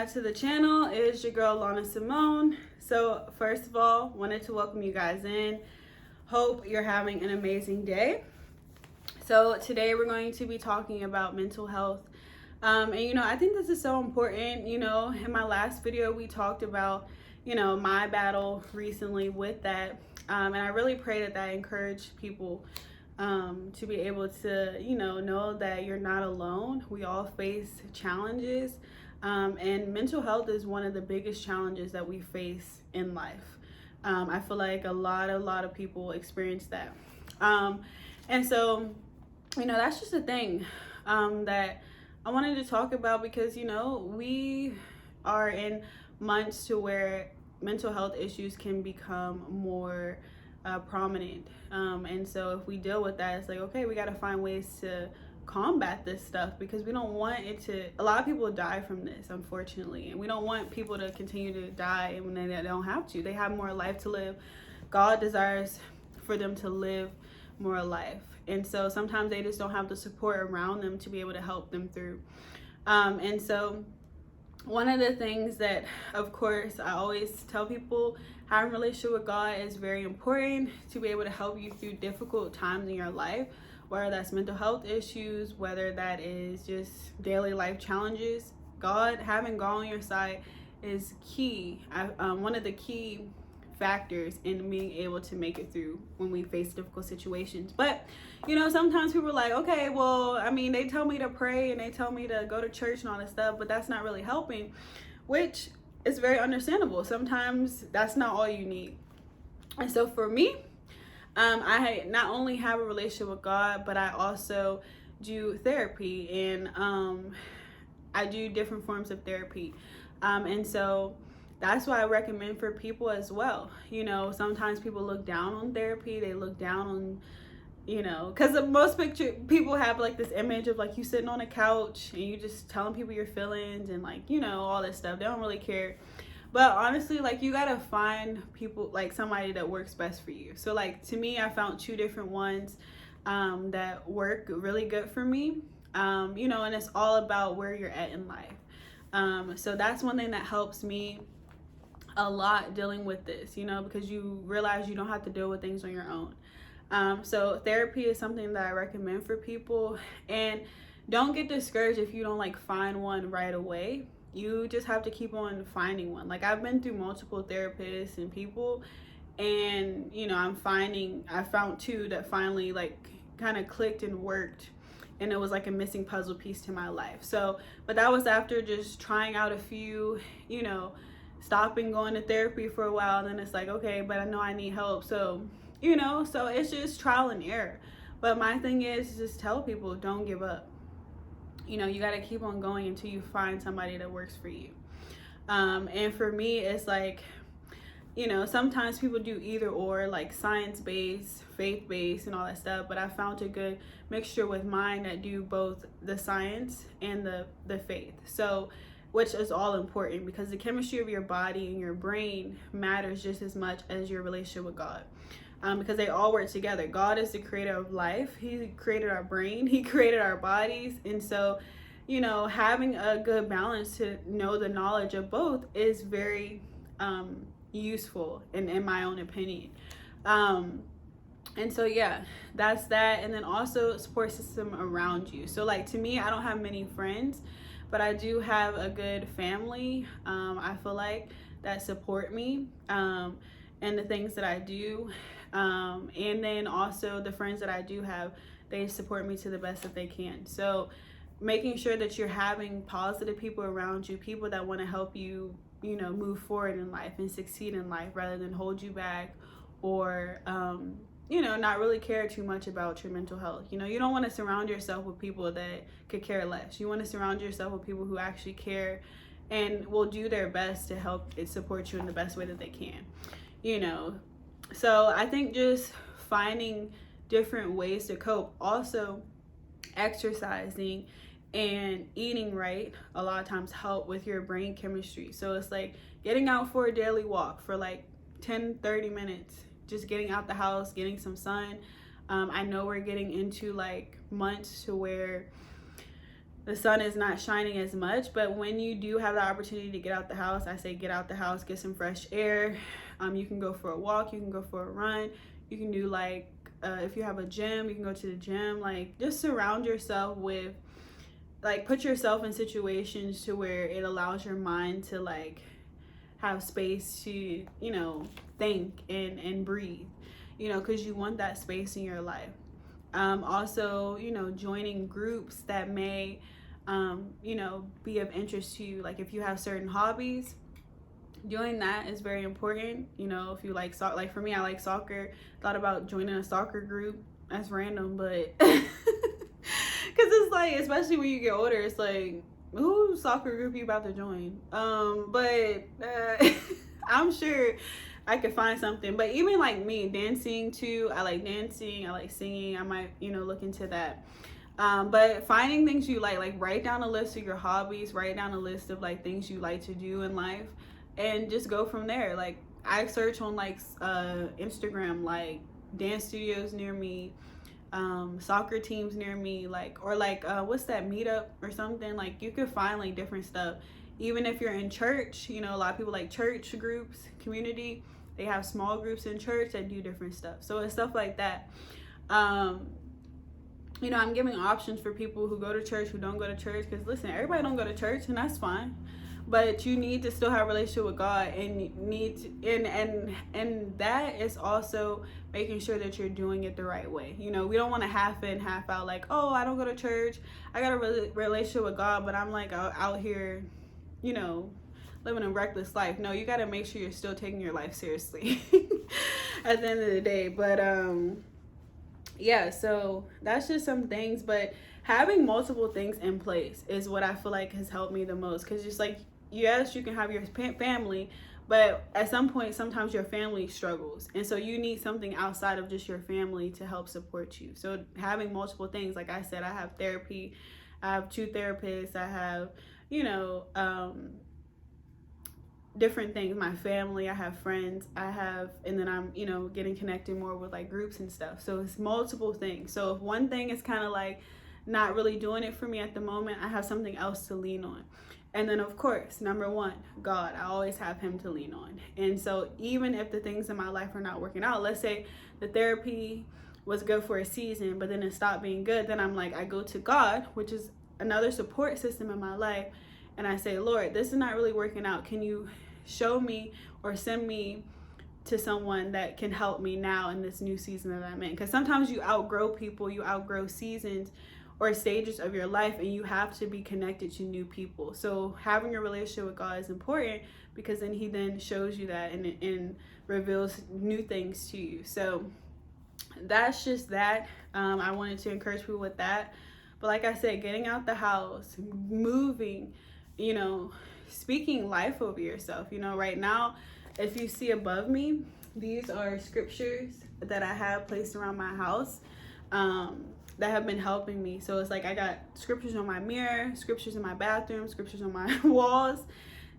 back to the channel. It's your girl Lana Simone. So first of all, wanted to welcome you guys in. Hope you're having an amazing day. So today we're going to be talking about mental health. And I think this is so important. In my last video we talked about my battle recently with that, and I really pray that encouraged people to be able to know that you're not alone. We all face challenges, and mental health is one of the biggest challenges that we face in life. I feel like a lot of people experience that, and so that's just a thing that I wanted to talk about, because we are in months to where mental health issues can become more prominent, and so if we deal with that, it's like, okay, we got to find ways to combat this stuff, because we don't want it to. A lot of people die from this, unfortunately, and we don't want people to continue to die when they don't have to. They have more life to live. God desires for them to live more life, and so sometimes they just don't have the support around them to be able to help them through. And so one of the things that, of course, I always tell people, having a relationship with God is very important to be able to help you through difficult times in your life, whether that's mental health issues, whether that is just daily life challenges. Having God on your side is key. One of the key factors in being able to make it through when we face difficult situations. But sometimes people are like, okay, well, they tell me to pray and they tell me to go to church and all this stuff, but that's not really helping, which is very understandable. Sometimes that's not all you need. And so for me, I not only have a relationship with God, but I also do therapy, and I do different forms of therapy, and so that's why I recommend for people as well. Sometimes people look down on therapy. They look down on, because most people have like this image of like you sitting on a couch and you just telling people your feelings and like, all this stuff. They don't really care. But honestly, like, you gotta find people, like somebody that works best for you. So like, to me, I found 2 different ones that work really good for me. And it's all about where you're at in life. So that's one thing that helps me a lot dealing with this, because you realize you don't have to deal with things on your own. So therapy is something that I recommend for people, and don't get discouraged if you don't like find one right away. You just have to keep on finding one. Like, I've been through multiple therapists and people, and I found 2 that finally like kind of clicked and worked, and it was like a missing puzzle piece to my life. So, but that was after just trying out a few, stopping going to therapy for a while. Then it's like, okay, but I know I need help. So so it's just trial and error. But my thing is just tell people, don't give up. You got to keep on going until you find somebody that works for you. And for me, it's like, sometimes people do either or, like science-based, faith-based, and all that stuff. But I found a good mixture with mine that do both the science and the faith. So, which is all important, because the chemistry of your body and your brain matters just as much as your relationship with God. Because they all work together. God is the creator of life. He created our brain. He created our bodies. And so, having a good balance to know the knowledge of both is very useful, in my own opinion. And so, yeah, that's that. And then also support system around you. So like, to me, I don't have many friends, but I do have a good family, I feel like, that support me and the things that I do. And then also the friends that I do have, they support me to the best that they can. So making sure that you're having positive people around you, people that want to help you, move forward in life and succeed in life, rather than hold you back or, not really care too much about your mental health. You don't want to surround yourself with people that could care less. You want to surround yourself with people who actually care and will do their best to help it support you in the best way that they can. So I think just finding different ways to cope. Also, exercising and eating right a lot of times help with your brain chemistry. So it's like getting out for a daily walk for like 10-30 minutes, just getting out the house, getting some sun. I know we're getting into like months to where the sun is not shining as much. But when you do have the opportunity to get out the house, I say get out the house, get some fresh air. You can go for a walk, you can go for a run, you can do like if you have a gym, you can go to the gym. Like, just surround yourself with, like, put yourself in situations to where it allows your mind to like have space to, you know, think and breathe, you know, because you want that space in your life. Also, you know, joining groups that may you know, be of interest to you. Like, if you have certain hobbies, doing that is very important. You know, if you like soccer, like for me, I like soccer. Thought about joining a soccer group. That's random, but because it's like, especially when you get older, it's like, whose soccer group you about to join? But I'm sure I could find something. But even like me, dancing too, I like dancing, I like singing. I might, you know, look into that. But finding things you like write down a list of your hobbies, write down a list of like things you like to do in life, and just go from there. Like, I search on like Instagram, like dance studios near me, soccer teams near me, like, or like what's that, Meetup or something. Like, you could find like different stuff. Even if you're in church, you know, a lot of people like church groups, community, they have small groups in church that do different stuff. So it's stuff like that. You know, I'm giving options for people who go to church, who don't go to church, because listen, everybody don't go to church, and that's fine. But you need to still have a relationship with God, and you need to, and that is also making sure that you're doing it the right way. You know, we don't want to half in, half out, like, oh, I don't go to church, I got a relationship with God, but I'm like out here, you know, living a reckless life. No, you got to make sure you're still taking your life seriously at the end of the day. But yeah, so that's just some things. But having multiple things in place is what I feel like has helped me the most, because just like, yes, you can have your family, but at some point, sometimes your family struggles, and so you need something outside of just your family to help support you. So having multiple things, like I said, I have therapy, I have 2 therapists, I have, you know, different things, my family, I have friends, I have, and then I'm, you know, getting connected more with like groups and stuff. So it's multiple things. So if one thing is kind of like not really doing it for me at the moment, I have something else to lean on. And then, of course, number 1, God. I always have him to lean on. And so even if the things in my life are not working out, let's say the therapy was good for a season, but then it stopped being good, then I'm like, I go to God, which is another support system in my life, and I say, Lord, this is not really working out. Can you show me or send me to someone that can help me now in this new season that I'm in? Because sometimes you outgrow people, you outgrow seasons or stages of your life, and you have to be connected to new people. So having a relationship with God is important, because then he then shows you that and reveals new things to you. So that's just that. I wanted to encourage people with that. But like I said, getting out the house, moving, you know, speaking life over yourself. You know, right now, if you see above me, these are scriptures that I have placed around my house that have been helping me. So it's like, I got scriptures on my mirror, scriptures in my bathroom, scriptures on my walls,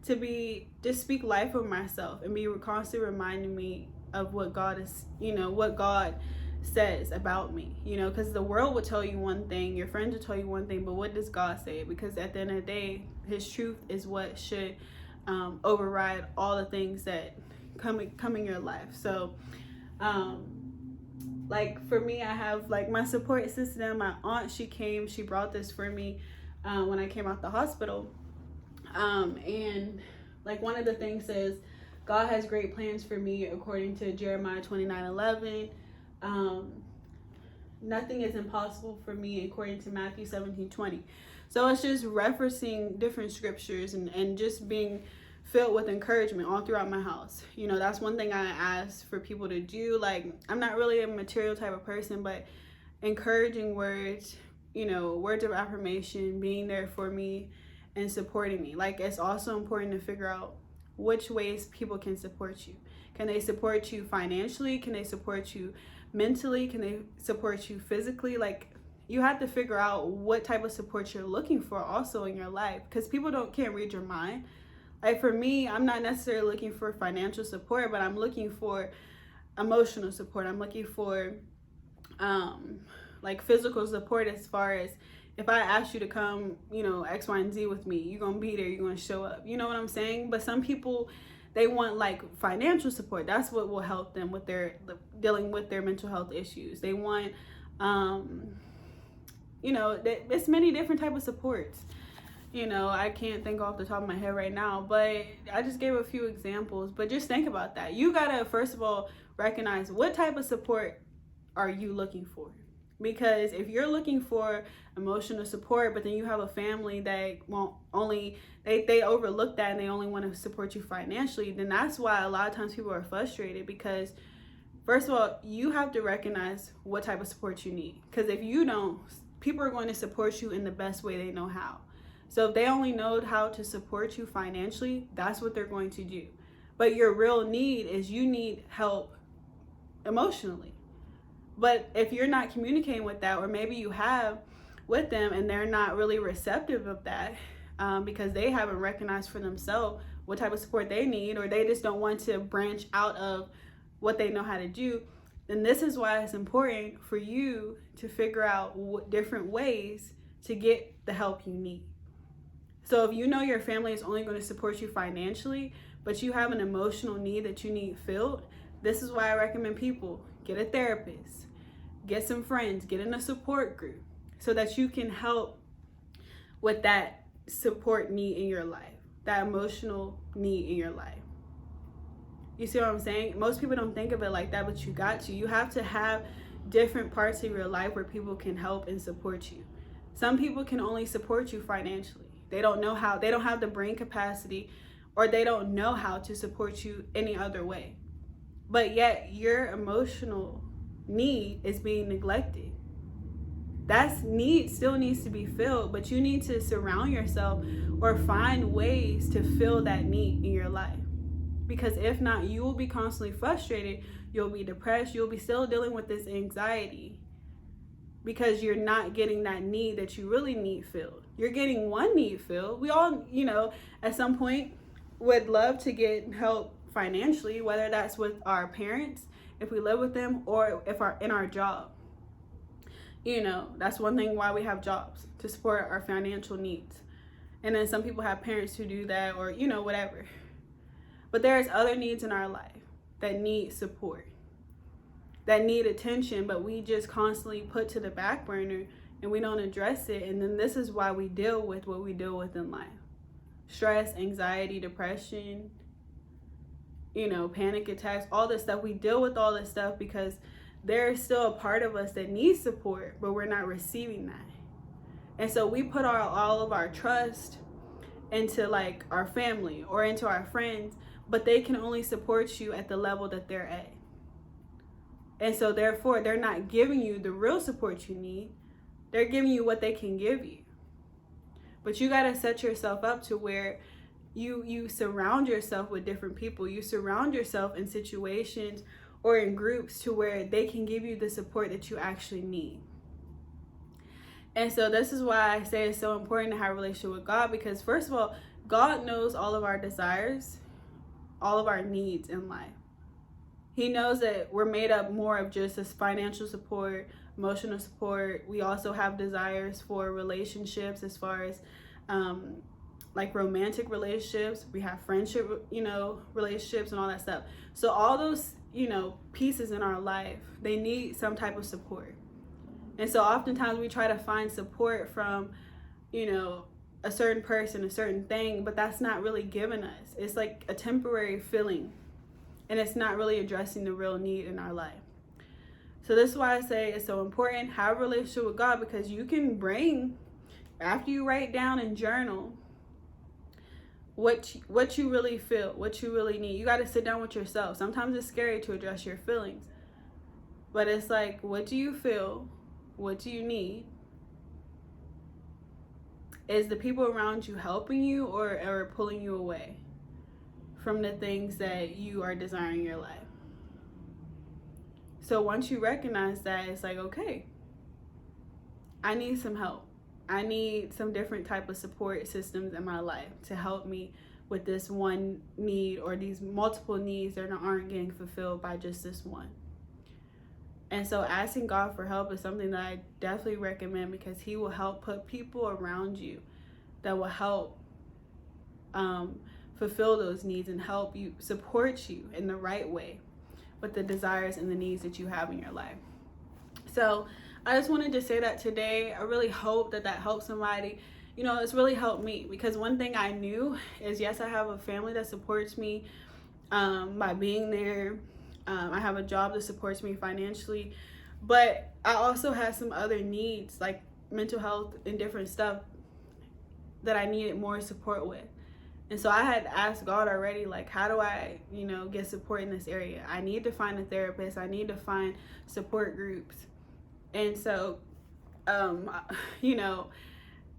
to be, just speak life over myself and be constantly reminding me of what God is, you know, what God says about me, you know, because the world will tell you one thing, your friends will tell you one thing, but what does God say? Because at the end of the day, his truth is what should override all the things that come in your life. So like for me, I have like my support system. My aunt, she brought this for me when I came out the hospital, and like one of the things says, God has great plans for me, according to Jeremiah 29:11. Nothing is impossible for me, according to Matthew 17:20. So it's just referencing different scriptures and just being filled with encouragement all throughout my house. You know, that's one thing I ask for people to do. Like, I'm not really a material type of person, but encouraging words, you know, words of affirmation, being there for me and supporting me. Like, it's also important to figure out which ways people can support you. Can they support you financially? Can they support you mentally? Can they support you physically? Like, you have to figure out what type of support you're looking for also in your life, because people can't read your mind. Like for me, I'm not necessarily looking for financial support, but I'm looking for emotional support. I'm looking for like physical support, as far as if I ask you to come, X, Y, and Z with me, you're going to be there, you're going to show up. You know what I'm saying? But some people, they want like financial support. That's what will help them with their dealing with their mental health issues. They want, it's many different type of supports. I can't think off the top of my head right now, but I just gave a few examples. But just think about that. You gotta, first of all, recognize what type of support are you looking for. Because if you're looking for emotional support, but then you have a family that won't they overlook that and they only want to support you financially, then that's why a lot of times people are frustrated. Because first of all, you have to recognize what type of support you need. Because if you don't, people are going to support you in the best way they know how. So if they only know how to support you financially, that's what they're going to do. But your real need is you need help emotionally. But if you're not communicating with that, or maybe you have with them and they're not really receptive of that, because they haven't recognized for themselves what type of support they need, or they just don't want to branch out of what they know how to do, then this is why it's important for you to figure out different ways to get the help you need. So if you know your family is only going to support you financially, but you have an emotional need that you need filled, this is why I recommend people get a therapist, get some friends, get in a support group so that you can help with that support need in your life, that emotional need in your life. You see what I'm saying? Most people don't think of it like that, but you got to. You have to have different parts of your life where people can help and support you. Some people can only support you financially. They don't know how, they don't have the brain capacity, or they don't know how to support you any other way. But yet your emotional need is being neglected. That need still needs to be filled, but you need to surround yourself or find ways to fill that need in your life. Because if not, you will be constantly frustrated, you'll be depressed, you'll be still dealing with this anxiety because you're not getting that need that you really need filled. You're getting one need filled. We all, at some point would love to get help financially, whether that's with our parents, if we live with them, or if in our job. That's one thing why we have jobs, to support our financial needs. And then some people have parents who do that, or whatever. But there's other needs in our life that need support, that need attention, but we just constantly put to the back burner and we don't address it. And then this is why we deal with what we deal with in life. Stress, anxiety, depression, panic attacks, all this stuff. We deal with all this stuff because there's still a part of us that needs support, but we're not receiving that. And so we put all of our trust into like our family or into our friends, but they can only support you at the level that they're at. And so therefore, they're not giving you the real support you need. They're giving you what they can give you. But you got to set yourself up to where you surround yourself with different people. You surround yourself in situations or in groups to where they can give you the support that you actually need. And so this is why I say it's so important to have a relationship with God, because first of all, God knows all of our desires, all of our needs in life. He knows that we're made up more of just this financial support, emotional support. We also have desires for relationships, as far as like romantic relationships. We have friendship, relationships and all that stuff. So all those, pieces in our life, they need some type of support. And so oftentimes we try to find support from, a certain person, a certain thing, but that's not really given us. It's like a temporary feeling, and it's not really addressing the real need in our life. So this is why I say it's so important, have a relationship with God, because you can bring, after you write down and journal, what you really feel, what you really need. You got to sit down with yourself. Sometimes it's scary to address your feelings, but it's like, what do you feel? What do you need? Is the people around you helping you or pulling you away from the things that you are desiring in your life? So once you recognize that, it's like, okay, I need some help. I need some different type of support systems in my life to help me with this one need, or these multiple needs that aren't getting fulfilled by just this one. And so asking God for help is something that I definitely recommend, because he will help put people around you that will help fulfill those needs and help you, support you in the right way with the desires and the needs that you have in your life. So I just wanted to say that today. I really hope that helps somebody. You know, it's really helped me, because one thing I knew is, yes, I have a family that supports me by being there. I have a job that supports me financially, but I also have some other needs, like mental health and different stuff, that I needed more support with. And so I had asked God already, like, how do I, you know, get support in this area? I need to find a therapist. I need to find support groups. And so, you know,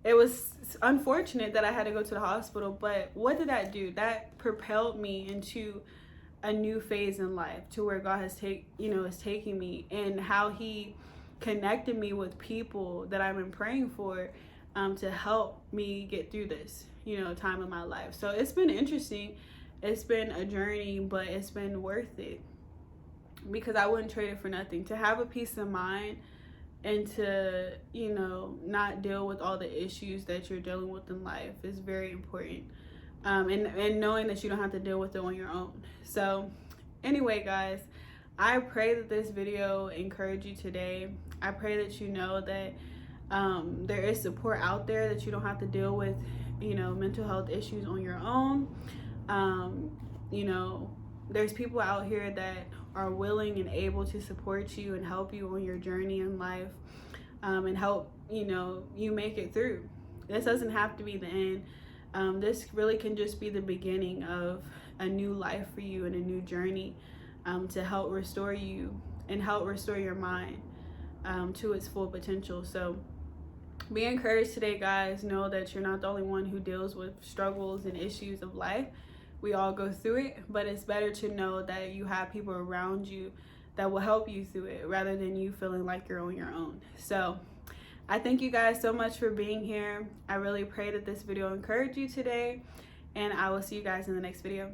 it was unfortunate that I had to go to the hospital, but what did that do? That propelled me into a new phase in life, to where God is taking me, and how he connected me with people that I've been praying for to help me get through this, you know, time in my life. So it's been interesting. It's been a journey, but it's been worth it, because I wouldn't trade it for nothing. To have a peace of mind and to, you know, not deal with all the issues that you're dealing with in life is very important. And knowing that you don't have to deal with it on your own. So anyway, guys, I pray that this video encouraged you today. I pray that you know that there is support out there, that you don't have to deal with, you know, mental health issues on your own. You know, there's people out here that are willing and able to support you and help you on your journey in life, and help, you know, you make it through. This doesn't have to be the end. This really can just be the beginning of a new life for you and a new journey, to help restore you and help restore your mind to its full potential. So be encouraged today, guys. Know that you're not the only one who deals with struggles and issues of life. We all go through it, but it's better to know that you have people around you that will help you through it, rather than you feeling like you're on your own. So I thank you guys so much for being here. I really pray that this video encouraged you today, and I will see you guys in the next video.